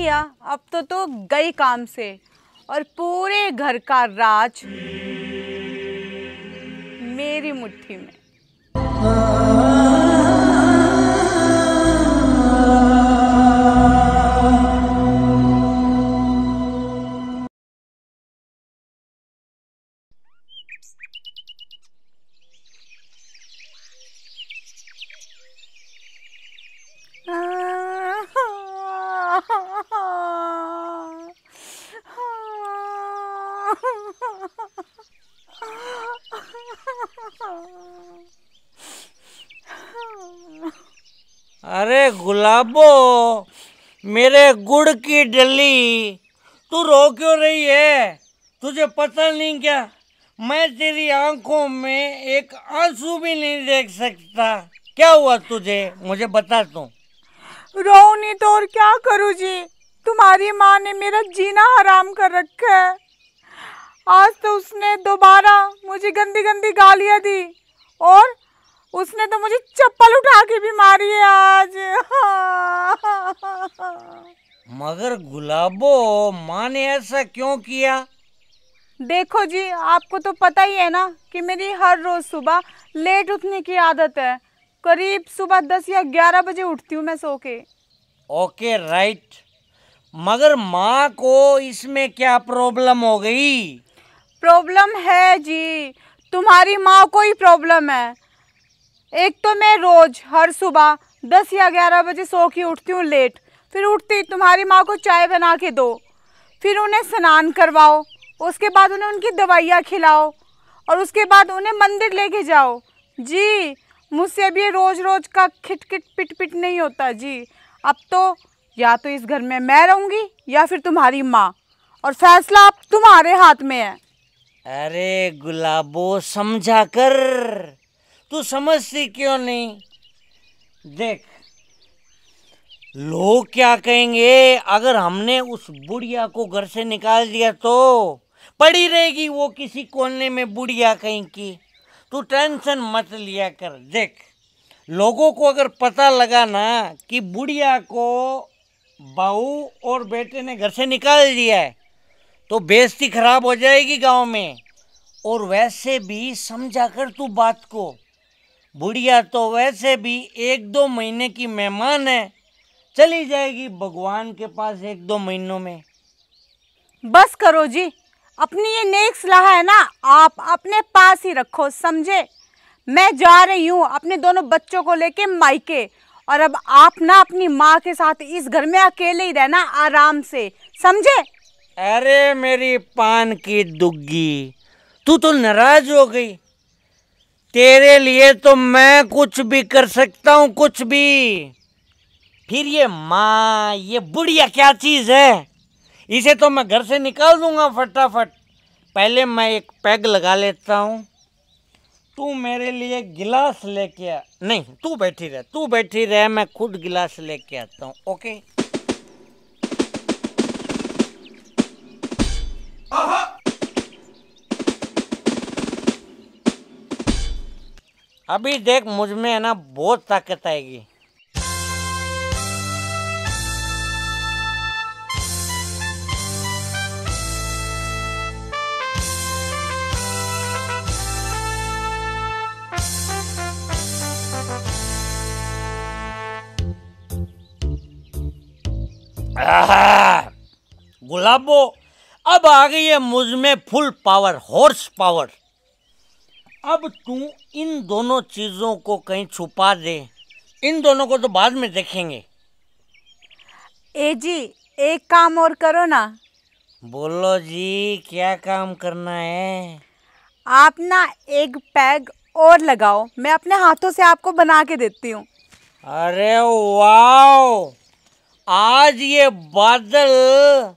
लिया, अब तो गई काम से और पूरे घर का राज मेरी मुट्ठी में। अरे गुलाबो, मेरे गुड़ की डली, तू रो क्यों रही है? तुझे पता नहीं क्या, मैं तेरी आंखों में एक आंसू भी नहीं देख सकता। क्या हुआ तुझे, मुझे बता तू। रो नहीं तो और क्या करूं जी, तुम्हारी माँ ने मेरा जीना हराम कर रखा है। आज तो उसने दोबारा मुझे गंदी गंदी गालियां दी और उसने तो मुझे चप्पल उठा के भी मारी है आज। मगर गुलाबो, माँ ने ऐसा क्यों किया? देखो जी, आपको तो पता ही है ना कि मेरी हर रोज सुबह लेट उठने की आदत है। करीब सुबह 10 या 11 बजे उठती हूँ मैं सो के। ओके राइट, मगर माँ को इसमें क्या प्रॉब्लम हो गई? प्रॉब्लम है जी, तुम्हारी माँ को ही प्रॉब्लम है। एक तो मैं रोज हर सुबह 10 या 11 बजे सो के उठती हूँ लेट, फिर उठती तुम्हारी माँ को चाय बना के दो, फिर उन्हें स्नान करवाओ, उसके बाद उन्हें उनकी दवाइयाँ खिलाओ और उसके बाद उन्हें मंदिर लेके जाओ। जी, मुझसे अब ये रोज रोज का खिट खिट पिट पिट नहीं होता जी। अब तो या तो इस घर में मैं रहूँगी या फिर तुम्हारी माँ, और फैसला अब तुम्हारे हाथ में है। अरे गुलाबो, समझा कर, तू समझती क्यों नहीं? देख, लोग क्या कहेंगे अगर हमने उस बुढ़िया को घर से निकाल दिया तो? पड़ी रहेगी वो किसी कोने में बुढ़िया कहीं की। तू टेंशन मत लिया कर। देख, लोगों को अगर पता लगा ना कि बुढ़िया को बहू और बेटे ने घर से निकाल दिया है तो बेइज्जती खराब हो जाएगी गांव में। और वैसे भी समझा कर तू बात को, बुढ़िया तो वैसे भी 1-2 महीने की मेहमान है, चली जाएगी भगवान के पास 1-2 महीनों में। बस करो जी, अपनी ये नेक सलाह है ना आप अपने पास ही रखो, समझे? मैं जा रही हूँ अपने दोनों बच्चों को लेके मायके, और अब आप ना अपनी माँ के साथ इस घर में अकेले ही रहना आराम से, समझे? अरे मेरी पान की दुग्गी, तू तो नाराज हो गई। तेरे लिए तो मैं कुछ भी कर सकता हूँ, कुछ भी। फिर ये माँ, ये बुढ़िया क्या चीज है? इसे तो मैं घर से निकाल दूंगा फटाफट। पहले मैं एक पैग लगा लेता हूँ। तू मेरे लिए गिलास लेके आ। नहीं, तू बैठी रह, तू बैठी रह, मैं खुद गिलास लेके आता हूँ। ओके? अभी देख, मुझ में है ना बहुत ताकत आएगी। गुलाबो, अब आ गई है मुझ में फुल पावर, हॉर्स पावर। अब तू इन दोनों चीजों को कहीं छुपा दे, इन दोनों को तो बाद में देखेंगे। ए जी, एक काम और करो ना। बोलो जी, क्या काम करना है? आप ना एक पैग और लगाओ, मैं अपने हाथों से आपको बना के देती हूँ। अरे वाओ, आज ये बादल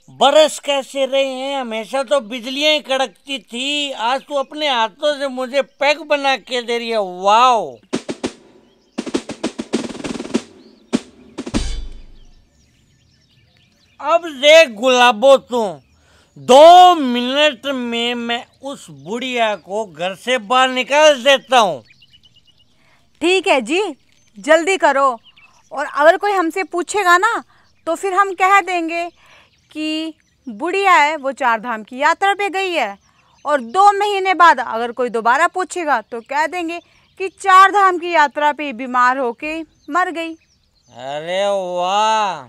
बरस कैसे रहे हैं? हमेशा तो बिजलियां ही कड़कती थी, आज तू अपने हाथों से मुझे पैक बना के दे रही है। वाओ, अब देख गुलाबो, तू 2 मिनट में मैं उस बुढ़िया को घर से बाहर निकाल देता हूँ। ठीक है जी, जल्दी करो। और अगर कोई हमसे पूछेगा ना तो फिर हम कह देंगे कि बुढ़िया है वो 4 धाम की यात्रा पे गई है। और 2 महीने बाद अगर कोई दोबारा पूछेगा तो कह देंगे कि 4 धाम की यात्रा पे बीमार होके मर गई। अरे वाह,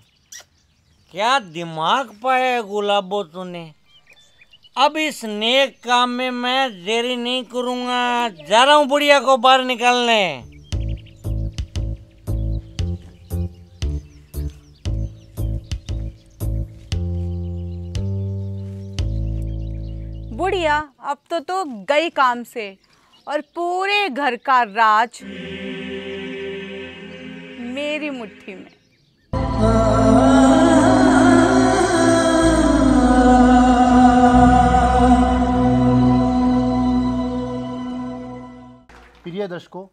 क्या दिमाग पाया है गुलाबो तूने। अब इस नेक काम में मैं देरी नहीं करूंगा, जा रहा हूँ बुढ़िया को बाहर निकालने। बुढ़िया अब तो गई काम से और पूरे घर का राज मेरी मुट्ठी में। प्रिय दर्शकों,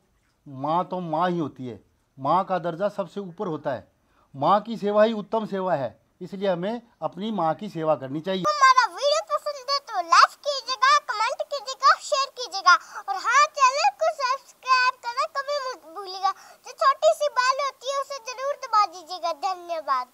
माँ तो माँ ही होती है। माँ का दर्जा सबसे ऊपर होता है। माँ की सेवा ही उत्तम सेवा है, इसलिए हमें अपनी माँ की सेवा करनी चाहिए। हमारा वीडियो पसंद है तो लाइक कीजिएगा, कमेंट कीजिएगा, शेयर कीजिएगा और हाँ, चैनल को सब्सक्राइब करना कभी मत भूलिएगा। जो छोटी सी बेल होती है उसे जरूर दबा दीजिएगा। धन्यवाद।